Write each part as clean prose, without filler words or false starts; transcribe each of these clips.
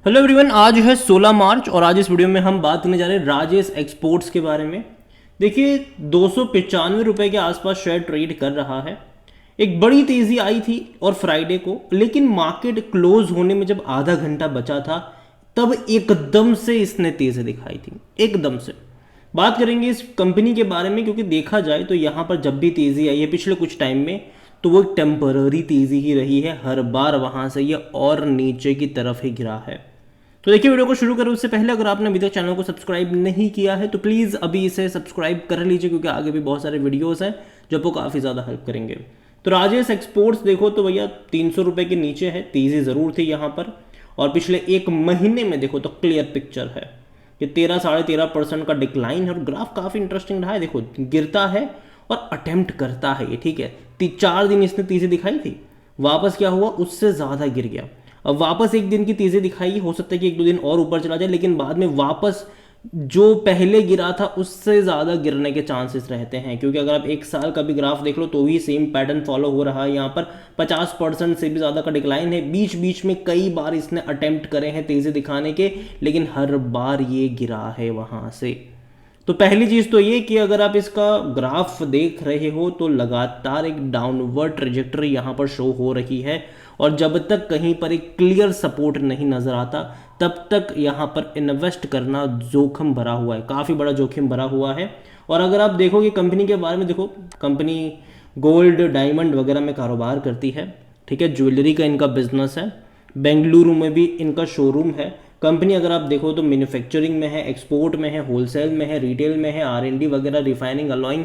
Hello everyone, आज है 16 मार्च और आज इस वीडियो में हम बात करने जा रहे हैं राजेश एक्सपोर्ट्स के बारे में। देखिए, 295 रुपए के आसपास शेयर ट्रेड कर रहा है। एक बड़ी तेजी आई थी और फ्राइडे को, लेकिन मार्केट क्लोज होने में जब आधा घंटा बचा था तब एकदम से इसने तेजी दिखाई थी। एकदम से बात करेंगे इस कंपनी के बारे में, क्योंकि देखा जाए तो यहाँ पर जब भी तेजी आई है पिछले कुछ टाइम में, तो वो एक टेम्पररी तेजी ही रही है। हर बार वहां से ये और नीचे की तरफ ही गिरा है। तो देखिए, वीडियो को शुरू करें उससे पहले अगर आपने अभी तक चैनल को सब्सक्राइब नहीं किया है तो प्लीज़ अभी इसे सब्सक्राइब कर लीजिए, क्योंकि आगे भी बहुत सारे वीडियोस हैं जो आपको काफ़ी ज़्यादा हेल्प करेंगे। तो राजेश एक्सपोर्ट्स देखो तो भैया 300 रुपये के नीचे है, तेज़ी ज़रूर थी यहाँ पर। और पिछले एक महीने में देखो तो क्लियर पिक्चर है कि 13-13.5% का डिक्लाइन है और ग्राफ काफ़ी इंटरेस्टिंग रहा है। देखो, गिरता है और अटेम्प्ट करता है ये, ठीक है। 4 दिन इसने तेज़ी दिखाई थी, वापस क्या हुआ, उससे ज़्यादा गिर गया। अब वापस एक दिन की तेजी दिखाई, हो सकता है कि 1-2 दिन और ऊपर चला जाए, लेकिन बाद में वापस जो पहले गिरा था उससे ज़्यादा गिरने के चांसेस रहते हैं। क्योंकि अगर आप एक साल का भी ग्राफ देख लो तो भी सेम पैटर्न फॉलो हो रहा है। यहाँ पर 50% से भी ज़्यादा का डिक्लाइन है। बीच बीच में कई बार इसने अटेम्प्ट करे हैं तेज़ी दिखाने के, लेकिन हर बार ये गिरा है वहाँ से। तो पहली चीज़ तो ये कि अगर आप इसका ग्राफ देख रहे हो तो लगातार एक डाउनवर्ड ट्रेजेक्टरी यहाँ पर शो हो रही है। और जब तक कहीं पर एक क्लियर सपोर्ट नहीं नज़र आता तब तक यहाँ पर इन्वेस्ट करना जोखिम भरा हुआ है, काफ़ी बड़ा जोखिम भरा हुआ है। और अगर आप देखोगे कंपनी के बारे में, देखो कंपनी गोल्ड डायमंड वगैरह में कारोबार करती है, ठीक है। ज्वेलरी का इनका बिजनेस है, बेंगलुरु में भी इनका शोरूम है। कंपनी अगर आप देखो तो मैन्युफैक्चरिंग में है, एक्सपोर्ट में है, होलसेल में है, रिटेल में है, R&D वगैरह, रिफाइनिंग, अलॉइंग,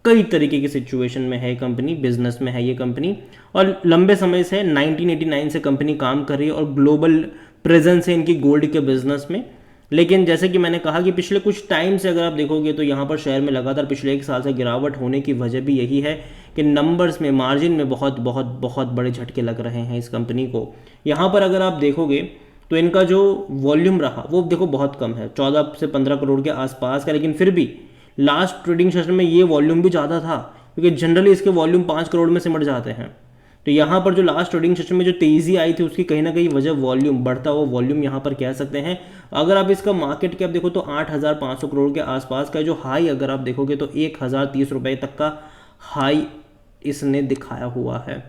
कई तरीके की सिचुएशन में है कंपनी, बिजनेस में है ये कंपनी। और लंबे समय से 1989 से कंपनी काम कर रही है और ग्लोबल प्रेजेंस है इनकी गोल्ड के बिजनेस में। लेकिन जैसे कि मैंने कहा कि पिछले कुछ टाइम से अगर आप देखोगे तो यहाँ पर शेयर में लगातार पिछले एक साल से गिरावट होने की वजह भी यही है कि नंबर्स में, मार्जिन में बहुत बहुत बहुत बड़े झटके लग रहे हैं इस कंपनी को। यहाँ पर अगर आप देखोगे तो इनका जो वॉल्यूम रहा वो देखो बहुत कम है, 14 से 15 करोड़ के आसपास का। लेकिन फिर भी लास्ट ट्रेडिंग सेशन में ये वॉल्यूम भी ज़्यादा था, क्योंकि जनरली इसके वॉल्यूम 5 करोड़ में सिमट जाते हैं। तो यहाँ पर जो लास्ट ट्रेडिंग सेशन में जो तेज़ी आई थी उसकी कहीं ना कहीं वजह वॉल्यूम, बढ़ता हुआ वॉल्यूम यहाँ पर कह सकते हैं। अगर आप इसका मार्केट कैप देखो तो 8,500 करोड़ के आसपास का, जो हाई अगर आप देखोगे तो 1,030 रुपये तक का हाई इसने दिखाया हुआ है।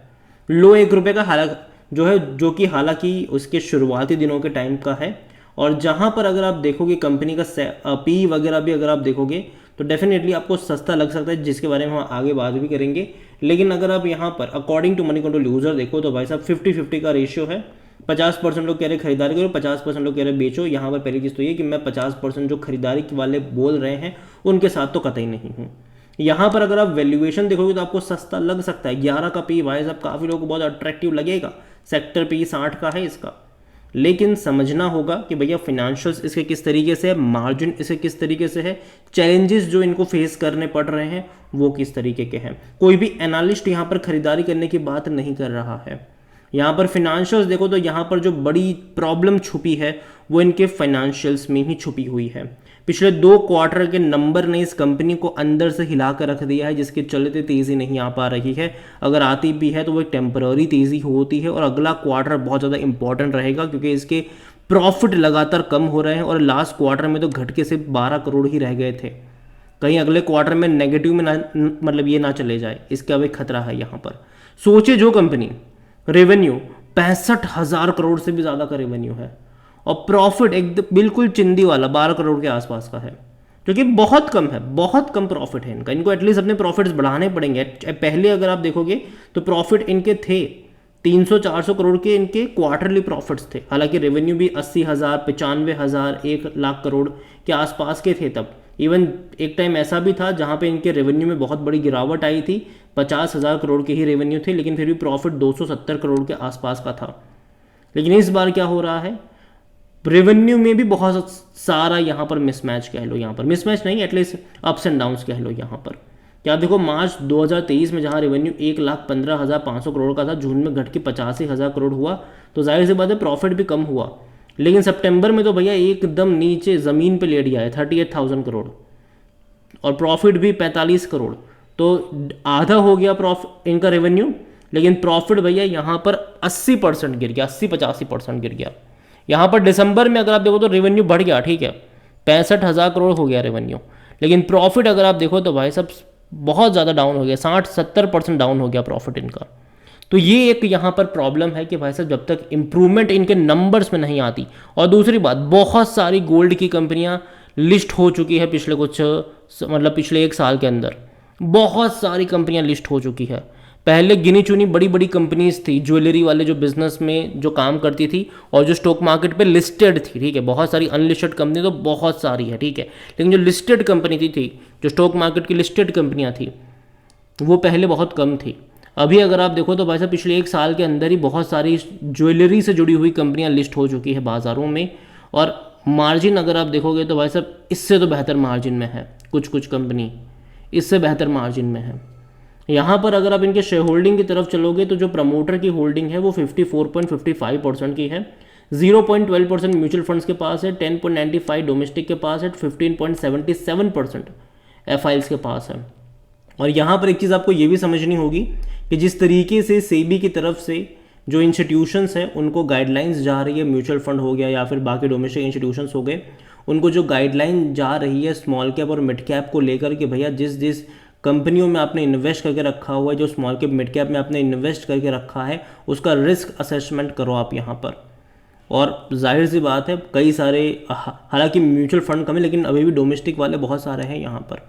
लो 1 रुपये का हालांकि जो है, जो कि हालांकि उसके शुरुआती दिनों के टाइम का है। और जहाँ पर अगर आप देखोगे कंपनी का पी वगैरह भी अगर आप देखोगे तो डेफिनेटली आपको सस्ता लग सकता है, जिसके बारे में हम आगे बात भी करेंगे। लेकिन अगर आप यहाँ पर according to Moneycontrol user देखो तो भाई साहब 50-50 का रेशियो है। 50% लोग कह रहे खरीदारी करो, 50% लोग कह रहे बेचो। यहाँ पर पहली चीज़ तो ये कि मैं 50% जो खरीदारी वाले बोल रहे हैं उनके साथ तो कतई नहीं हूँ। यहाँ पर अगर आप वैल्यूएशन देखोगे तो आपको सस्ता लग सकता है। 11 का पी भाई साहब काफ़ी लोगों को बहुत अट्रैक्टिव लगेगा। सेक्टर पी 60 का है इसका। लेकिन समझना होगा कि भैया फिनेंशियल्स इसके किस तरीके से है, मार्जिन इसके किस तरीके से है, चैलेंजेस जो इनको फेस करने पड़ रहे हैं वो किस तरीके के हैं। कोई भी एनालिस्ट यहाँ पर खरीदारी करने की बात नहीं कर रहा है। यहाँ पर फिनेंशियल्स देखो तो यहाँ पर जो बड़ी प्रॉब्लम छुपी है वो इनके फाइनेंशियल्स में ही छुपी हुई है। पिछले 2 क्वार्टर के नंबर ने इस कंपनी को अंदर से हिला कर रख दिया है, जिसके चलते तेज़ी नहीं आ पा रही है। अगर आती भी है तो वो एक टेम्पररी तेज़ी होती है और अगला क्वार्टर बहुत ज़्यादा इंपॉर्टेंट रहेगा, क्योंकि इसके प्रॉफिट लगातार कम हो रहे हैं और लास्ट क्वार्टर में तो घटके से 12 करोड़ ही रह गए थे। कहीं अगले क्वार्टर में नेगेटिव में ना, मतलब ये ना चले जाए, इसका भी खतरा है यहाँ पर। सोचे जो कंपनी रेवेन्यू 65,000 करोड़ से भी ज़्यादा का रेवेन्यू है और प्रॉफिट एक बिल्कुल चिंदी वाला 12 करोड़ के आसपास का है, जो कि बहुत कम है, बहुत कम प्रॉफिट है इनका। इनको एटलीस्ट अपने प्रॉफिट्स बढ़ाने पड़ेंगे। पहले अगर आप देखोगे तो प्रॉफिट इनके थे 300-400 करोड़ के, इनके क्वार्टरली प्रॉफिट्स थे। हालांकि रेवेन्यू भी 80,000, 95,000, 1 लाख करोड़ के आसपास के थे तब। इवन एक टाइम ऐसा भी था जहां पे इनके रेवेन्यू में बहुत बड़ी गिरावट आई थी, 50,000 करोड़ के ही रेवेन्यू थे, लेकिन फिर भी प्रॉफिट 270 करोड़ के आसपास का था। लेकिन इस बार क्या हो रहा है, रेवेन्यू में भी बहुत सारा यहाँ पर मिसमैच कह लो, यहाँ पर मिसमैच नहीं, एटलीस्ट अप्स एंड डाउन्स कह लो यहाँ पर। क्या देखो, मार्च 2023 में जहाँ रेवेन्यू 1,15,500 करोड़ का था, जून में घट के 85,000 करोड़ हुआ, तो जाहिर सी बात है प्रॉफिट भी कम हुआ। लेकिन सितंबर में तो भैया एकदम नीचे ज़मीन पे लेट गया है, 38,000 करोड़, और प्रॉफिट भी 45 करोड़। तो आधा हो गया प्रॉफिट इनका रेवेन्यू, लेकिन प्रॉफिट भैया यहाँ पर 80% गिर गया, 80-85% गिर गया। यहाँ पर दिसंबर में अगर आप देखो तो रेवेन्यू बढ़ गया, ठीक है, 65,000 करोड़ हो गया रेवेन्यू, लेकिन प्रॉफिट अगर आप देखो तो भाई साहब बहुत ज़्यादा डाउन हो गया, 60-70% डाउन हो गया प्रॉफिट इनका। तो ये एक यहाँ पर प्रॉब्लम है कि भाई साहब जब तक इम्प्रूवमेंट इनके नंबर्स में नहीं आती, और दूसरी बात बहुत सारी गोल्ड की कंपनियाँ लिस्ट हो चुकी है पिछले कुछ मतलब पिछले 1 साल के अंदर बहुत सारी कंपनियाँ लिस्ट हो चुकी है। पहले गिनी चुनी बड़ी बड़ी कंपनीज थी ज्वेलरी वाले जो बिजनेस में जो काम करती थी और जो स्टॉक मार्केट पे लिस्टेड थी, ठीक है, बहुत सारी अनलिस्टेड कंपनी तो बहुत सारी है, ठीक है, लेकिन जो लिस्टेड कंपनी थी जो स्टॉक मार्केट की लिस्टेड कंपनियां थी वो पहले बहुत कम थी। अभी अगर आप देखो तो भाई साहब पिछले 1 साल के अंदर ही बहुत सारी ज्वेलरी से जुड़ी हुई कंपनियां लिस्ट हो चुकी है बाज़ारों में, और मार्जिन अगर आप देखोगे तो भाई साहब इससे तो बेहतर मार्जिन में है, कुछ कुछ कंपनी इससे बेहतर मार्जिन में है। यहाँ पर अगर आप इनके शेयर होल्डिंग की तरफ चलोगे तो जो प्रमोटर की होल्डिंग है वो 54.55% की है, 0.12% म्यूचुअल फंड्स के पास है, 10.95 डोमेस्टिक के पास है, 15.77% एफआईएल्स के पास है। और यहाँ पर एक चीज़ आपको ये भी समझनी होगी कि जिस तरीके से सेबी की तरफ से जो इंस्टीट्यूशंस हैं उनको गाइडलाइंस जा रही है, म्यूचुअल फंड हो गया या फिर बाकी डोमेस्टिक इंस्टीट्यूशंस हो गए, उनको जो गाइडलाइन जा रही है स्मॉल कैप और मिड कैप को लेकर कि भैया जिस जिस कंपनियों में आपने इन्वेस्ट करके रखा हुआ है, जो स्मॉल कैप मिड कैप में आपने इन्वेस्ट करके रखा है, उसका रिस्क असेसमेंट करो आप यहाँ पर। और जाहिर सी बात है कई सारे हालांकि म्यूचुअल फंड कम है लेकिन अभी भी डोमेस्टिक वाले बहुत सारे हैं यहाँ पर,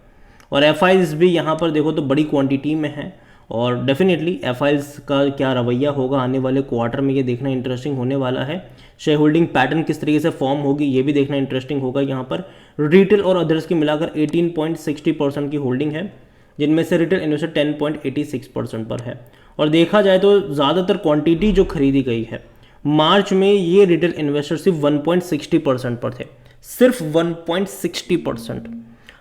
और एफआईज भी यहाँ पर देखो तो बड़ी क्वांटिटी में है। और डेफिनेटली एफआईज का क्या रवैया होगा आने वाले क्वार्टर में ये देखना इंटरेस्टिंग होने वाला है। शेयर होल्डिंग पैटर्न किस तरीके से फॉर्म होगी ये भी देखना इंटरेस्टिंग होगा। यहाँ पर रिटेल और अदर्स की मिलाकर 18.60% की होल्डिंग है, जिनमें से रिटेल इन्वेस्टर 10.86% पर है। और देखा जाए तो ज़्यादातर क्वांटिटी जो खरीदी गई है मार्च में ये रिटेल इन्वेस्टर सिर्फ 1.60% पर थे, सिर्फ 1.60%।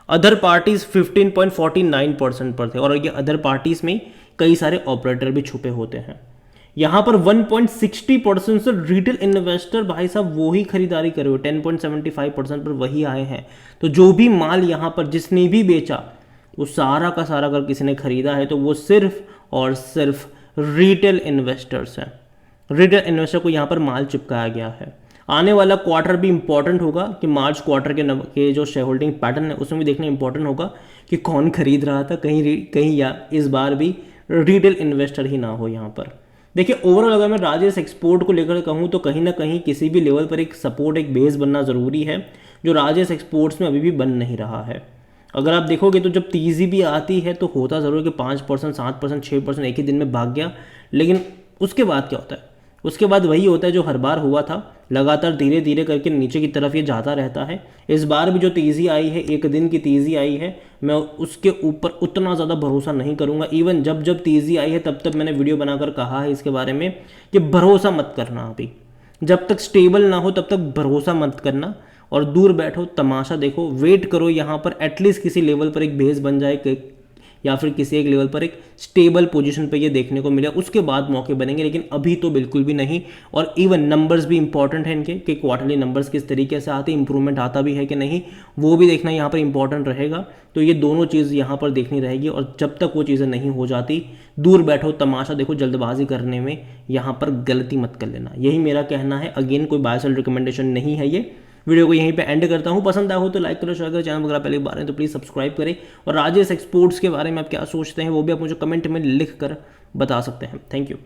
अदर पार्टीज 15.49% पर थे, और ये अदर पार्टीज में कई सारे ऑपरेटर भी छुपे होते हैं। यहाँ पर 1.60% से रिटेल इन्वेस्टर भाई साहब वो ही खरीदारी करे हुए, 10.75% पर वही आए हैं। तो जो भी माल यहाँ पर जिसने भी बेचा वो सारा का सारा अगर किसी ने खरीदा है तो वो सिर्फ और सिर्फ रिटेल इन्वेस्टर्स हैं। रिटेल इन्वेस्टर को यहाँ पर माल चिपकाया गया है। आने वाला क्वार्टर भी इंपॉर्टेंट होगा कि मार्च क्वार्टर के जो शेयर होल्डिंग पैटर्न है उसमें भी देखना इंपॉर्टेंट होगा कि कौन खरीद रहा था, कहीं या इस बार भी रिटेल इन्वेस्टर ही ना हो यहाँ पर। देखिए ओवरऑल अगर मैं राजेश एक्सपोर्ट को लेकर कहूँ तो कहीं ना कहीं किसी भी लेवल पर एक सपोर्ट, एक बेस बनना ज़रूरी है, जो राजेश एक्सपोर्ट्स में अभी भी बन नहीं रहा है। अगर आप देखोगे तो जब तेज़ी भी आती है तो होता ज़रूर कि 5%, 7%, 6% एक ही दिन में भाग गया, लेकिन उसके बाद क्या होता है, उसके बाद वही होता है जो हर बार हुआ था, लगातार धीरे धीरे करके नीचे की तरफ ये जाता रहता है। इस बार भी जो तेज़ी आई है, एक दिन की तेज़ी आई है, मैं उसके ऊपर उतना ज़्यादा भरोसा नहीं करूँगा। इवन जब जब तेज़ी आई है तब तक मैंने वीडियो बनाकर कहा है इसके बारे में कि भरोसा मत करना, अभी जब तक स्टेबल ना हो तब तक भरोसा मत करना, और दूर बैठो तमाशा देखो, वेट करो यहाँ पर एटलीस्ट किसी लेवल पर एक बेस बन जाए या फिर किसी एक लेवल पर एक स्टेबल पोजीशन पे ये देखने को मिले, उसके बाद मौके बनेंगे, लेकिन अभी तो बिल्कुल भी नहीं। और इवन नंबर्स भी इंपॉर्टेंट है इनके कि क्वार्टरली नंबर्स किस तरीके से आते हैं, इंप्रूवमेंट आता भी है कि नहीं, वो भी देखना यहाँ पर इंपॉर्टेंट रहेगा। तो ये दोनों चीज़ यहाँ पर देखनी रहेगी, और जब तक वो चीज़ें नहीं हो जाती दूर बैठो तमाशा देखो, जल्दबाजी करने में यहाँ पर गलती मत कर लेना, यही मेरा कहना है। अगेन कोई बाय सेल रिकमेंडेशन नहीं है ये। वीडियो को यहीं पे एंड करता हूँ। पसंद आया हो तो लाइक करो, शेयर करो, चैनल वगैरह पहली बार है तो प्लीज़ सब्सक्राइब करें। और राजेश एक्सपोर्ट्स के बारे में आप क्या सोचते हैं वो भी आप मुझे कमेंट में लिख कर बता सकते हैं। Thank you.